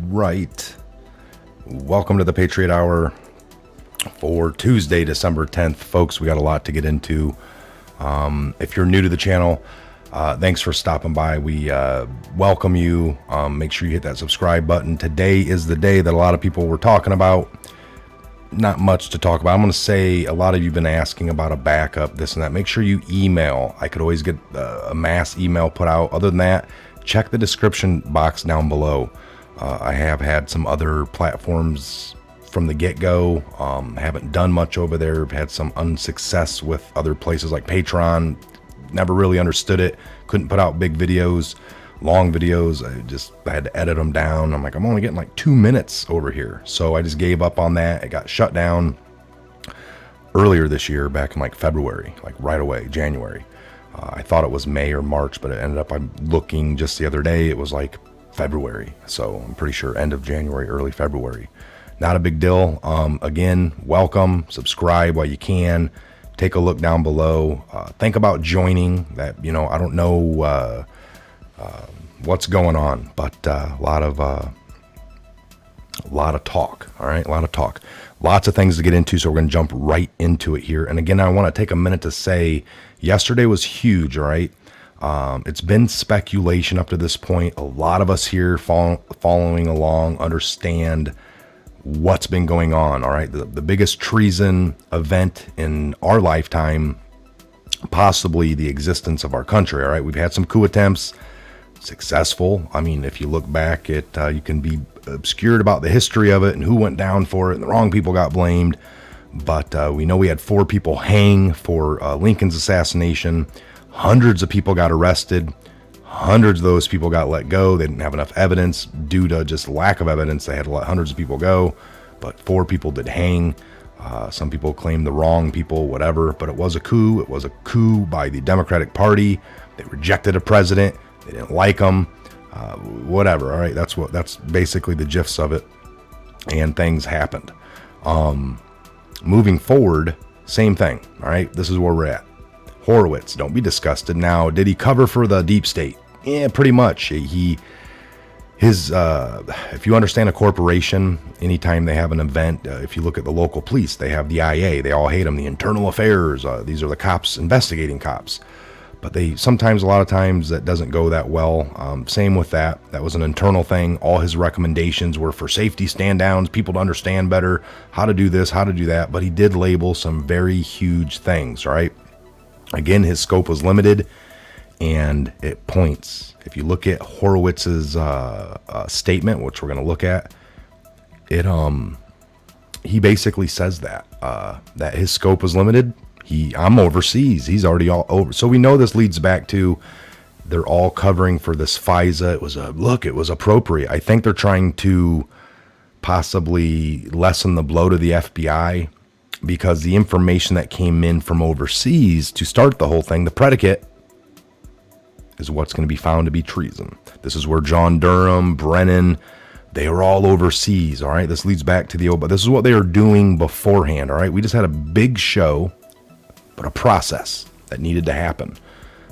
Right. Welcome to the Patriot Hour for Tuesday, December 10th. Folks, we got a lot to get into. If you're new to the channel, thanks for stopping by. We welcome you. Make sure you hit that subscribe button. Today is the day that a lot of people were talking about. Not much to talk about. I'm going to say a lot of you have been asking about a backup, this and that. Make sure you email. I could always get a mass email put out. Other than that, check the description box down below. I have had some other platforms from the get-go. Haven't done much over there. Had some unsuccess with other places like Patreon. Never really understood it. Couldn't put out big videos, long videos. I had to edit them down. I'm like, I'm only getting like 2 minutes over here. So I just gave up on that. It got shut down earlier this year, back in like February, like right away, January. I thought it was May or March, but it ended up, I'm looking just the other day, it was like February. So I'm pretty sure end of January, early February. Not a big deal. Again, welcome, subscribe while you can. Take a look down below. Think about joining that. I don't know what's going on, but a lot of talk. All right, a lot of talk. Lots of things to get into, so we're going to jump right into it here. And again, I want to take a minute to say yesterday was huge. All right. It's been speculation up to this point. A lot of us here following along understand what's been going on. All right. The biggest treason event in our lifetime, possibly the existence of our country. All right. We've had some coup attempts, successful. I mean, if you look back at, you can be obscured about the history of it and who went down for it, and the wrong people got blamed. But we know we had 4 people hang for Lincoln's assassination. Hundreds of people got arrested. Hundreds of those people got let go. They didn't have enough evidence due to just lack of evidence. They had to let hundreds of people go, but 4 people did hang. Some people claim the wrong people, whatever, but it was a coup. It was a coup by the Democratic Party. They rejected a president. They didn't like him, whatever. All right. That's basically the gist of it. And things happened. Moving forward, same thing. All right. This is where we're at. Horowitz, don't be disgusted. Now, did he cover for the deep state? Yeah, pretty much. If you understand a corporation, anytime they have an event, if you look at the local police, they have the IA, they all hate them, the internal affairs, these are the cops, investigating cops. But a lot of times that doesn't go that well. Same with that. That was an internal thing. All his recommendations were for safety stand downs, people to understand better how to do this, how to do that. But he did label some very huge things, right? Again, his scope was limited, and it points. If you look at Horowitz's statement, which we're going to look at, he basically says that his scope was limited. I'm overseas. He's already all over. So we know this leads back to they're all covering for this FISA. It was appropriate. I think they're trying to possibly lessen the blow to the FBI. Because the information that came in from overseas to start the whole thing, the predicate, is what's going to be found to be treason. This is where John Durham, Brennan, they were all overseas. All right. This leads back to but this is what they were doing beforehand. All right. We just had a big show, but a process that needed to happen.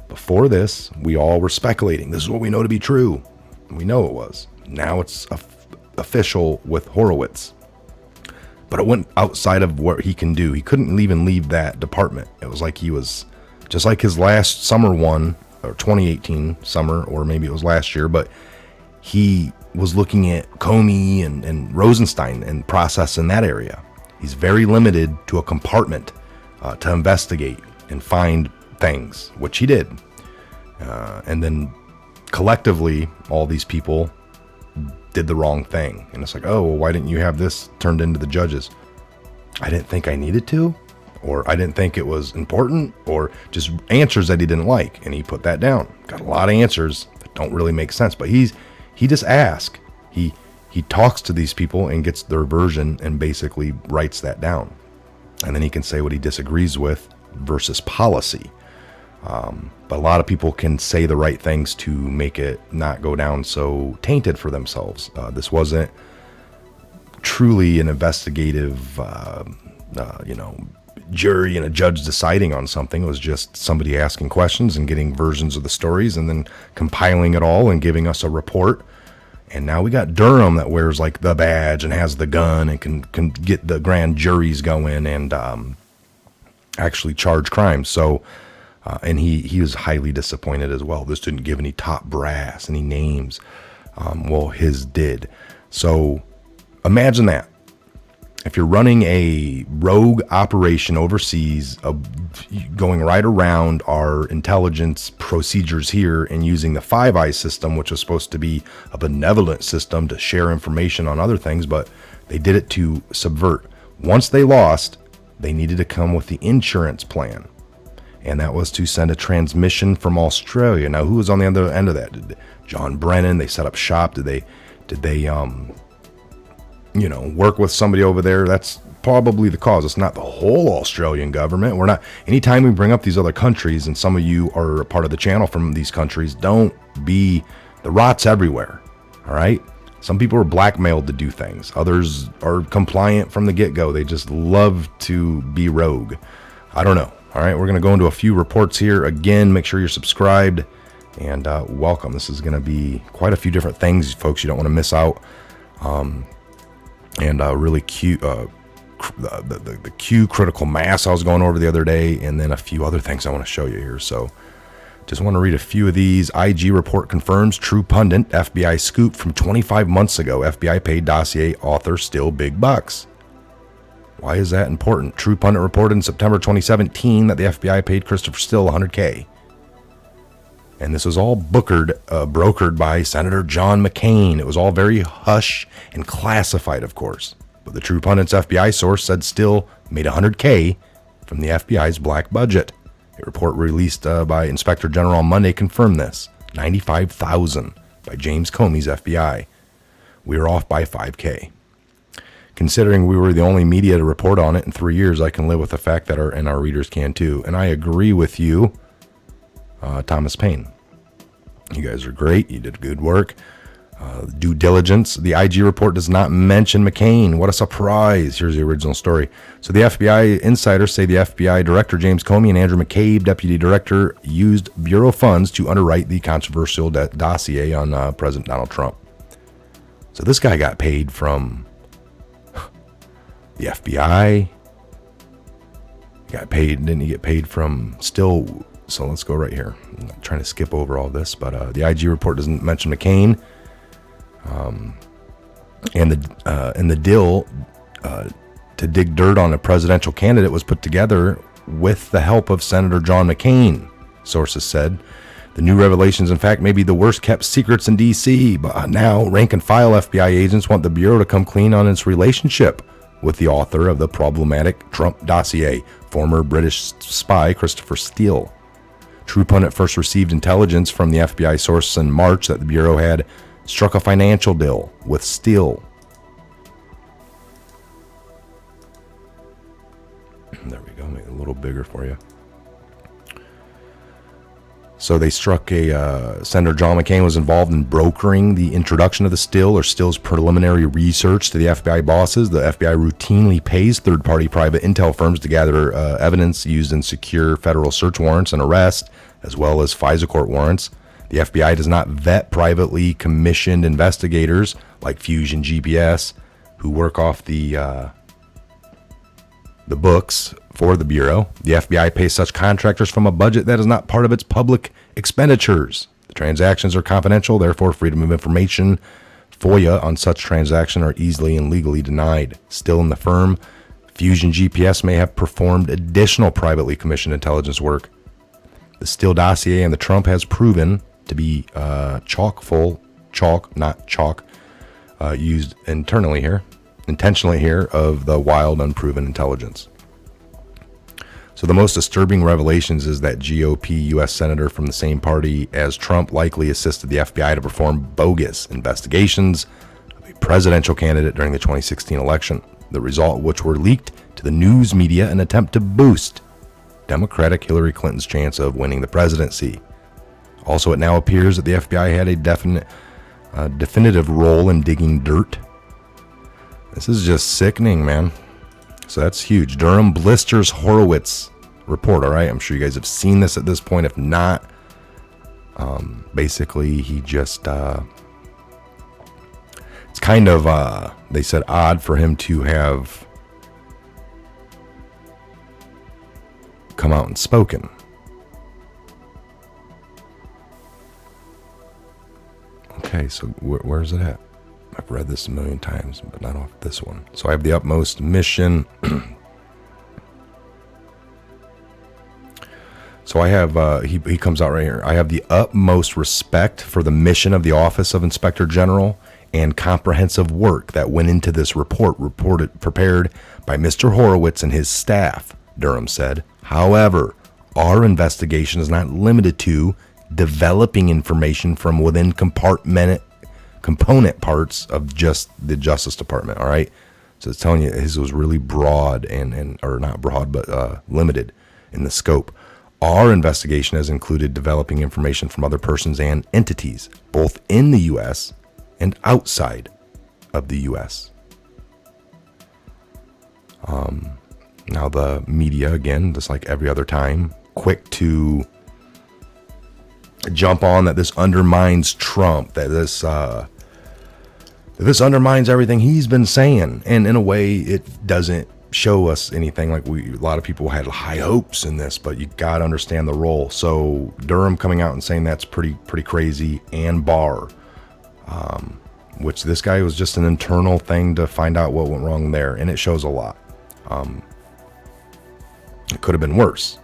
Before this, we all were speculating. This is what we know to be true. We know it was. Now it's official with Horowitz. But it went outside of what he can do. He couldn't even leave that department. It was like he was just like his last summer one, or 2018 summer, or maybe it was last year, but he was looking at Comey and Rosenstein and process in that area. He's very limited to a compartment to investigate and find things, which he did. And then collectively, all these people did the wrong thing. And it's like, oh, well, why didn't you have this turned into the judges? I didn't think I needed to, or I didn't think it was important, or just answers that he didn't like. And he put that down. Got a lot of answers that don't really make sense, but he just asked. He he talks to these people and gets their version and basically writes that down. And then he can say what he disagrees with versus policy. But a lot of people can say the right things to make it not go down so tainted for themselves. This wasn't truly an investigative, jury and a judge deciding on something. It was just somebody asking questions and getting versions of the stories and then compiling it all and giving us a report. And now we got Durham that wears like the badge and has the gun and can get the grand juries going and actually charge crimes. So, and he was highly disappointed as well. This didn't give any top brass, any names. Well, his did. So imagine that. If you're running a rogue operation overseas, going right around our intelligence procedures here and using the Five Eyes system, which was supposed to be a benevolent system to share information on other things, but they did it to subvert. Once they lost, they needed to come with the insurance plan. And that was to send a transmission from Australia. Now, who was on the other end of that? Did John Brennan, they set up shop? Did they work with somebody over there? That's probably the cause. It's not the whole Australian government. We're not, anytime we bring up these other countries, and some of you are a part of the channel from these countries, don't be, the rot's everywhere. All right. Some people are blackmailed to do things. Others are compliant from the get-go. They just love to be rogue. I don't know. All right. We're going to go into a few reports here. Again, make sure you're subscribed and welcome. This is going to be quite a few different things, folks. You don't want to miss out. And really cute, the Q critical mass I was going over the other day, and then a few other things I want to show you here. So just want to read a few of these. IG report confirms true pundit FBI scoop from 25 months ago. FBI paid dossier author still big bucks. Why is that important? True pundit reported in September 2017 that the FBI paid Christopher Steele $100K. And this was all brokered by Senator John McCain. It was all very hush and classified, of course. But the True Pundit's FBI source said Steele made $100K from the FBI's black budget. A report released by Inspector General on Monday confirmed this. $95,000 by James Comey's FBI. We were off by $5K. Considering we were the only media to report on it in 3 years, I can live with the fact that our readers can too. And I agree with you, Thomas Paine. You guys are great. You did good work. Due diligence. The IG report does not mention McCain. What a surprise. Here's the original story. So the FBI insiders say the FBI director, James Comey, and Andrew McCabe, deputy director, used bureau funds to underwrite the controversial dossier on President Donald Trump. So this guy got paid from the FBI. Got paid, didn't he get paid from Still? So let's go right here. I'm not trying to skip over all this, but the IG report doesn't mention McCain. And the deal to dig dirt on a presidential candidate was put together with the help of Senator John McCain, sources said. The new revelations, in fact, may be the worst kept secrets in D.C., but now rank and file FBI agents want the Bureau to come clean on its relationship with the author of the problematic Trump dossier, former British spy Christopher Steele. True Pundit first received intelligence from the FBI source in March that the Bureau had struck a financial deal with Steele. There we go, make it a little bigger for you. So they struck Senator John McCain was involved in brokering the introduction of the Steele's preliminary research to the FBI bosses. The FBI routinely pays third-party private intel firms to gather evidence used in secure federal search warrants and arrest, as well as FISA court warrants. The FBI does not vet privately commissioned investigators like Fusion GPS, who work off the books for the Bureau. The FBI pays such contractors from a budget that is not part of its public expenditures. The transactions are confidential, therefore freedom of information, FOIA on such transaction are easily and legally denied. Still in the firm, Fusion GPS may have performed additional privately commissioned intelligence work. The Steele dossier and the Trump has proven to be used intentionally here of the wild, unproven intelligence. So the most disturbing revelations is that GOP U.S. Senator from the same party as Trump likely assisted the FBI to perform bogus investigations of a presidential candidate during the 2016 election, the result of which were leaked to the news media in an attempt to boost Democratic Hillary Clinton's chance of winning the presidency. Also, it now appears that the FBI had a definitive role in digging dirt. This is just sickening, man. So that's huge. Durham blisters Horowitz report. All right, I'm sure you guys have seen this at this point. If not, basically he just it's kind of they said odd for him to have come out and spoken. Okay, so where's it at? I've read this a million times, but not off this one. So I have the utmost mission. So I have, he comes out right here. I have the utmost respect for the mission of the Office of Inspector General and comprehensive work that went into this prepared by Mr. Horowitz and his staff, Durham said. However, our investigation is not limited to developing information from within component parts of just the Justice Department. All right. So it's telling you his was really broad or not broad, but limited in the scope. Our investigation has included developing information from other persons and entities, both in the U.S. and outside of the U.S. Now the media, again, just like every other time, quick to jump on that this undermines Trump, that this undermines everything he's been saying, and in a way it doesn't show us anything. Like a lot of people had high hopes in this, but you got to understand the role. So Durham coming out and saying that's pretty crazy, and Barr, which this guy was just an internal thing to find out what went wrong there, and it shows a lot. It could have been worse,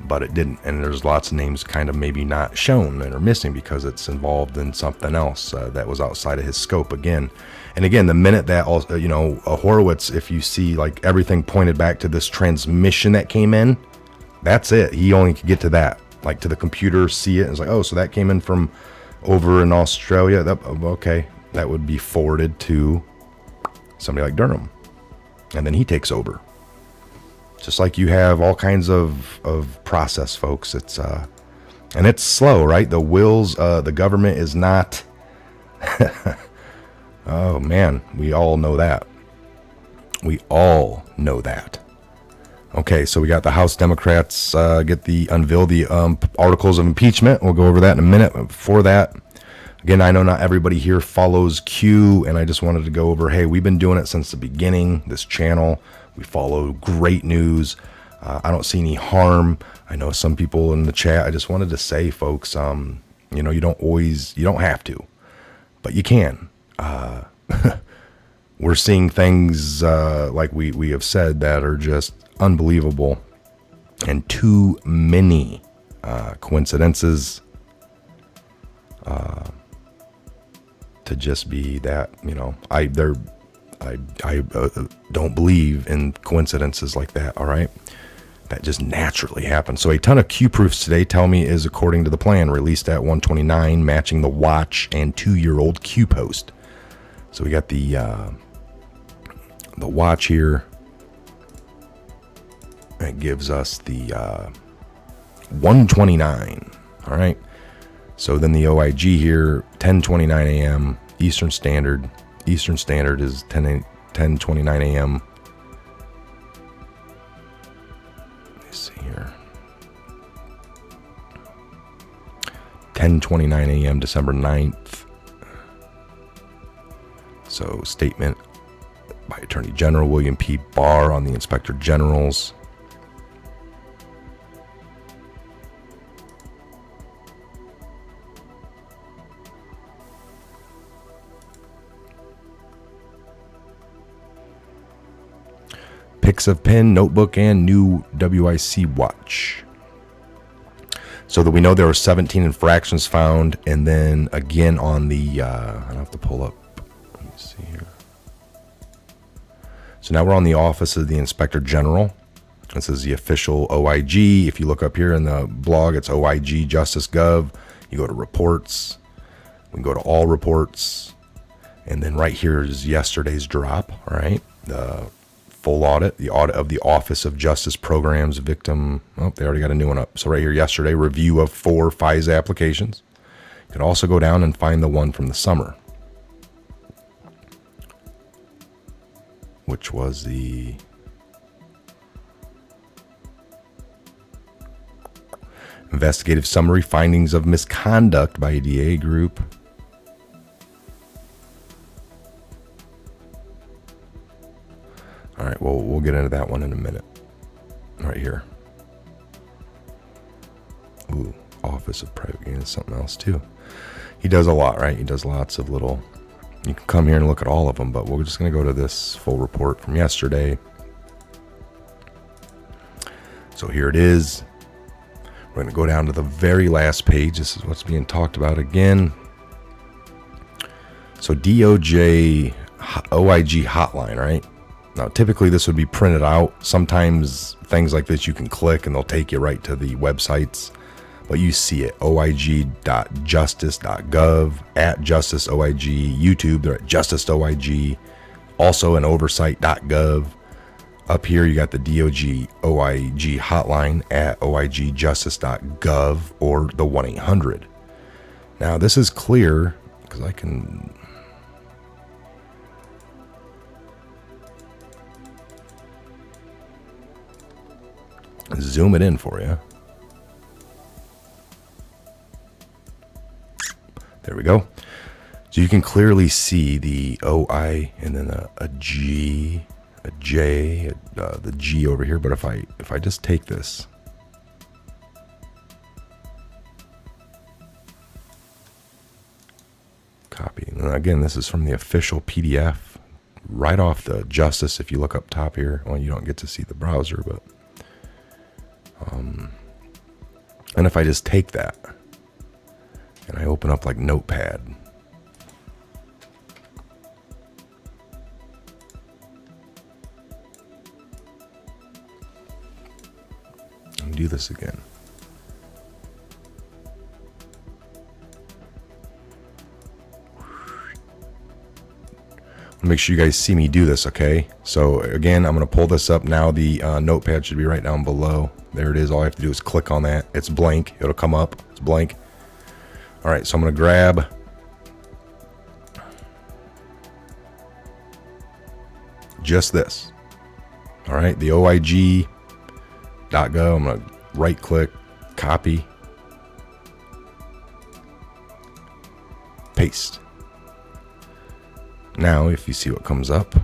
but it didn't, and there's lots of names kind of maybe not shown and are missing because it's involved in something else that was outside of his scope again. And again, the minute that also, a Horowitz, if you see like everything pointed back to this transmission that came in, that's it. He only could get to that, like to the computer, see it, and it's like, oh, so that came in from over in Australia. Okay, that would be forwarded to somebody like Durham, and then he takes over. Just like you have all kinds of process, folks. It's and it's slow, right? The wills, the government is not. Oh man, we all know that. We all know that. Okay, so we got the House Democrats unveil the articles of impeachment. We'll go over that in a minute. Before that, again, I know not everybody here follows Q, and I just wanted to go over, hey, we've been doing it since the beginning, this channel. We follow great news. I don't see any harm. I know some people in the chat. I just wanted to say, folks, you don't have to, but you can. We're seeing things like we have said that are just unbelievable, and too many coincidences to just be that. I don't believe in coincidences like that. All right, that just naturally happens. So a ton of Q proofs today tell me is according to the plan, released at 1:29, matching the watch and 2-year-old Q post. So we got the watch here. It gives us the 1:29. All right. So then the OIG here, 10:29 a.m. Eastern Standard. Eastern Standard is 10:29 a.m. Let me see here. 10:29 a.m. December 9th. So statement by Attorney General William P. Barr on the Inspector Generals. Pics of pen, notebook, and new WIC watch. So that we know there were 17 infractions found, and then again on the, I have to pull up. Let me see here. So now we're on the Office of the Inspector General. This is the official OIG. If you look up here in the blog, it's OIG Justice Gov. You go to reports. We can go to all reports. And then right here is yesterday's drop. All right. The full audit, the audit of the Office of Justice Programs Victim. Oh, they already got a new one up. So right here, yesterday, review of 4 FISA applications. You can also go down and find the one from the summer, which was the investigative summary findings of misconduct by a DA group. All right, well, we'll get into that one in a minute. Right here. Ooh, Office of Private Gain is something else too. He does a lot, right? He does lots of little... You can come here and look at all of them, but we're just going to go to this full report from yesterday. So here it is. We're going to go down to the very last page. This is what's being talked about again. So DOJ OIG hotline, right? Now, typically this would be printed out. Sometimes things like this you can click and they'll take you right to the websites. But you see it, oig.justice.gov, at justiceoig, YouTube, they're at justiceoig, also in oversight.gov. Up here, you got the DOJ OIG hotline at oigjustice.gov or the 1-800. Now, this is clear because I can... zoom it in for you. There we go. So you can clearly see the OI and then a G, a J, the G over here. But if I just take this, copy. And again, this is from the official PDF, right off the Justice. If you look up top here, well, you don't get to see the browser, but and if I just take that and I open up like Notepad, and do this again. Make sure you guys see me do this, okay? So again, I'm going to pull this up now. The Notepad should be right down below. There it is. All I have to do is click on that. It's blank. It'll come up. It's blank. All right, so I'm going to grab just this. All right, the OIG.gov. I'm going to right click, copy, paste. Now, if you see what comes up,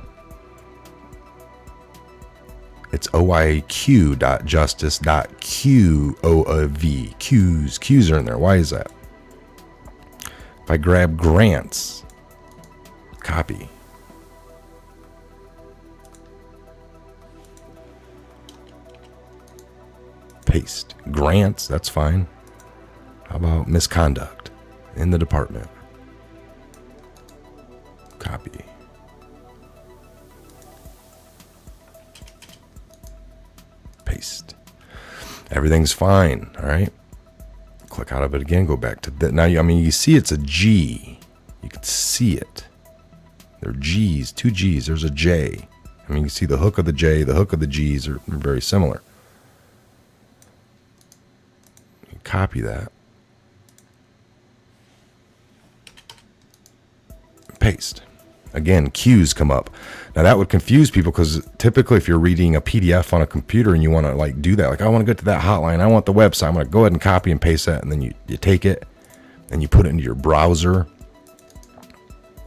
it's oiq.justice.qov. Q's are in there. Why is that? If I grab grants, copy, paste. Grants, that's fine. How about misconduct in the department? Copy. Paste. Everything's fine. All right. Click out of it again. Go back to that. Now, I mean, you see it's a G. You can see it. They're G's, 2 G's. There's a J. I mean, you see the hook of the J, the hook of the G's are very similar. You copy that. Paste. Again, Q's come up. Now that would confuse people because typically if you're reading a PDF on a computer and you want to like do that, like I want to get to that hotline, I want the website, I'm going to go ahead and copy and paste that, and then you take it and you put it into your browser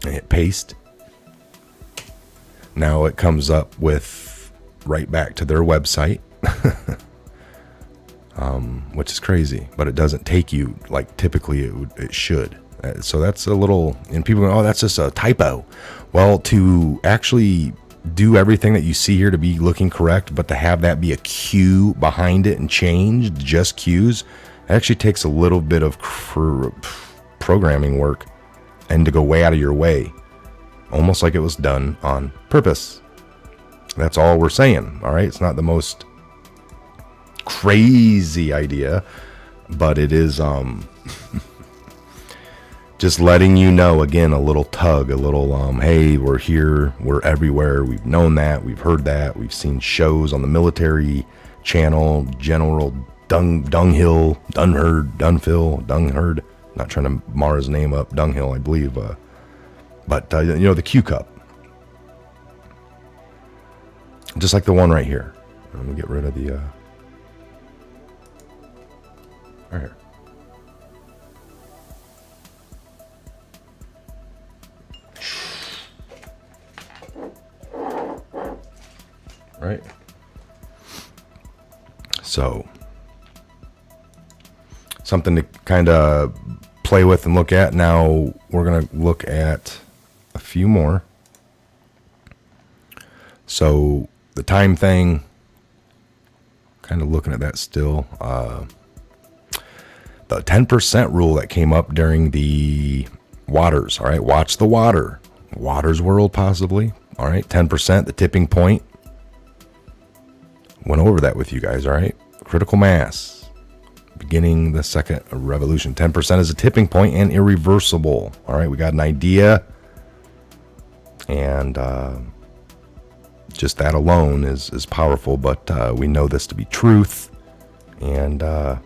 and hit paste. Now it comes up with right back to their website, which is crazy, but it doesn't take you like typically it should. So that's a little, and people go, oh, that's just a typo. Well, to actually do everything that you see here to be looking correct, but to have that be a Q behind it and changed, just Q's, it actually takes a little bit of programming work and to go way out of your way, almost like it was done on purpose. That's all we're saying, all right? It's not the most crazy idea, but it is, Just letting you know, again, a little tug, a little, hey, we're here, we're everywhere. We've known that, we've heard that, we've seen shows on the military channel, General Dunhill, Dunherd. Not trying to mar his name up, Dunghill, I believe. But the Q Cup. Just like the one right here. Let me get rid of the, right here. Right. So, something to kind of play with and look at. Now, we're going to look at a few more. So, the time thing, kind of looking at that still. The 10% rule that came up during the waters. All right. Watch the water. Waters world, possibly. All right. 10%, the tipping point. Went over that with you guys, all right? Critical mass, beginning the second revolution. 10% is a tipping point and irreversible, all right? We got an idea, and just that alone is powerful, but we know this to be truth, and the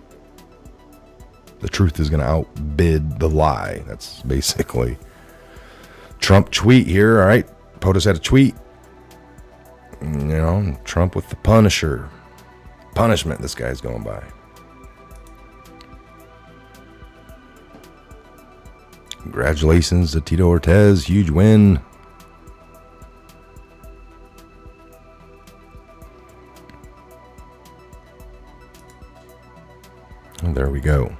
truth is going to outbid the lie. That's basically Trump tweet here, all right? POTUS had a tweet. Trump with the punishment this guy's going by. Congratulations to Tito Ortiz, huge win. And there we go.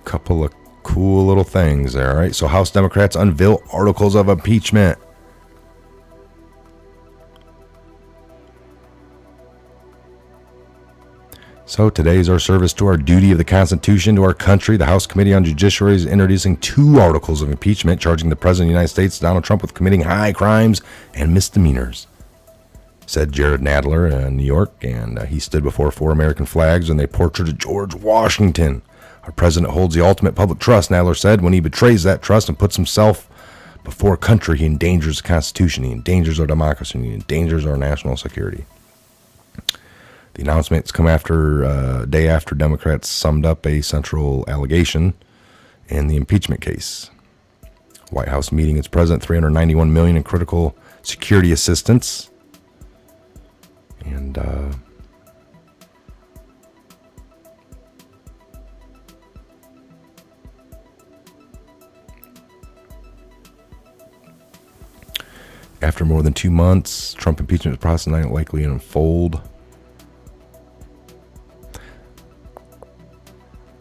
Couple of cool little things there, all right? So House Democrats unveil articles of impeachment. So today's our service to our duty of the Constitution, to our country. The House Committee on Judiciary is introducing 2 articles of impeachment charging the President of the United States, Donald Trump, with committing high crimes and misdemeanors, said Jared Nadler in New York, and he stood before 4 American flags and they portraited George Washington. Our president holds the ultimate public trust, Nadler said. When he betrays that trust and puts himself before a country, he endangers the Constitution, he endangers our democracy, he endangers our national security. The announcements come after a day after Democrats summed up a central allegation in the impeachment case. White House meeting its president, $391 million in critical security assistance. And after more than 2 months, Trump impeachment process not likely to unfold.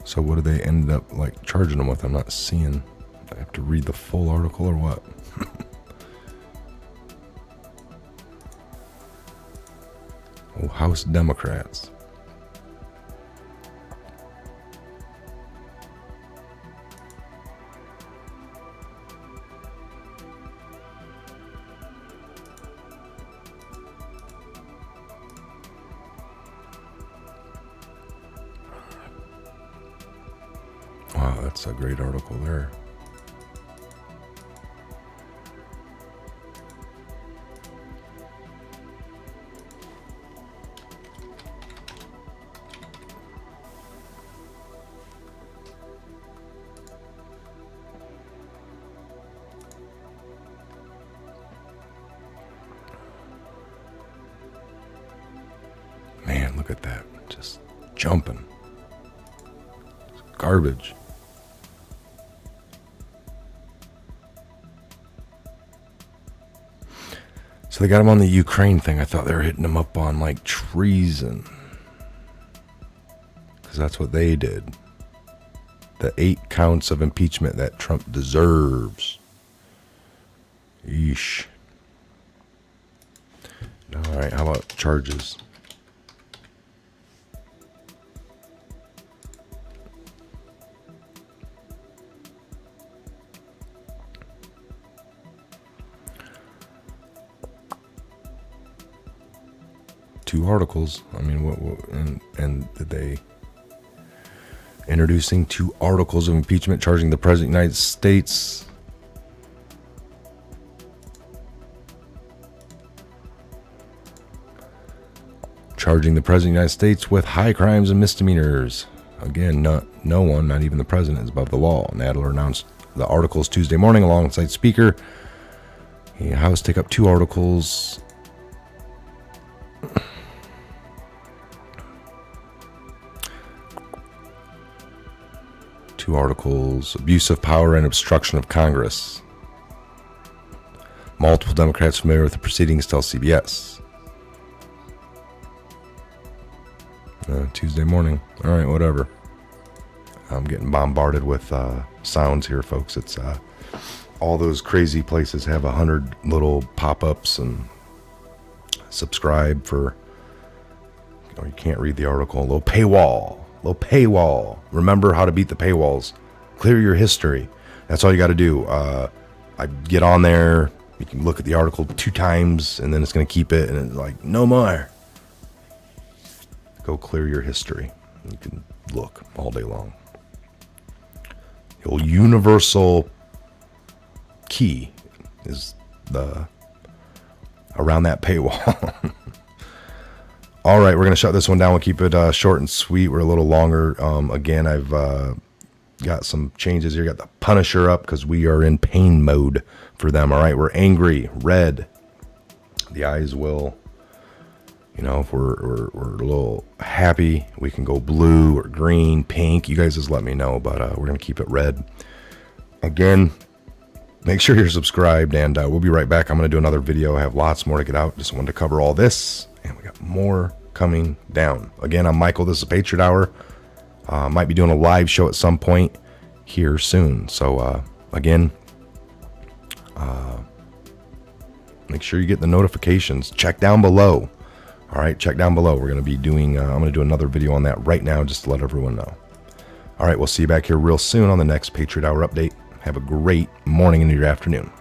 So what do they end up charging them with? I'm not seeing. I have to read the full article or what? Oh, House Democrats. Wow, that's a great article there. Man, look at that. Just jumping. It's garbage. So they got him on the Ukraine thing. I thought they were hitting him up on treason. Because that's what they did. The 8 counts of impeachment that Trump deserves. Yeesh. All right, how about charges? Two articles. I mean, what and did they Introducing 2 articles of impeachment charging the President of the United States. Charging the President of the United States with high crimes and misdemeanors. Again, no one, not even the President, is above the law. Nadler announced the articles Tuesday morning alongside Speaker. The House take up 2 articles. Abuse of power and obstruction of Congress. Multiple Democrats familiar with the proceedings tell CBS. Tuesday morning. All right, whatever. I'm getting bombarded with sounds here, folks. It's all those crazy places have 100 little pop-ups and subscribe for. Oh, you can't read the article. Little paywall. Remember how to beat the paywalls. Clear your history. That's all you got to do. I get on there. You can look at the article 2 times, and then it's going to keep it, and it's like, no more. Go clear your history. You can look all day long. The old universal key is around that paywall. All right, we're going to shut this one down. We'll keep it short and sweet. We're a little longer. Again, I've got some changes here. Got the Punisher up because we are in pain mode for them. All right, we're angry, red. The eyes will, if we're a little happy, we can go blue or green, pink. You guys just let me know, but we're going to keep it red. Again, make sure you're subscribed, and we'll be right back. I'm going to do another video. I have lots more to get out. Just wanted to cover all this, and we got more coming down. Again, I'm Michael. This is Patriot Hour. Might be doing a live show at some point here soon. So, again, make sure you get the notifications. Check down below. All right, check down below. We're going to be doing, I'm going to do another video on that right now just to let everyone know. All right, we'll see you back here real soon on the next Patriot Hour update. Have a great morning into your afternoon.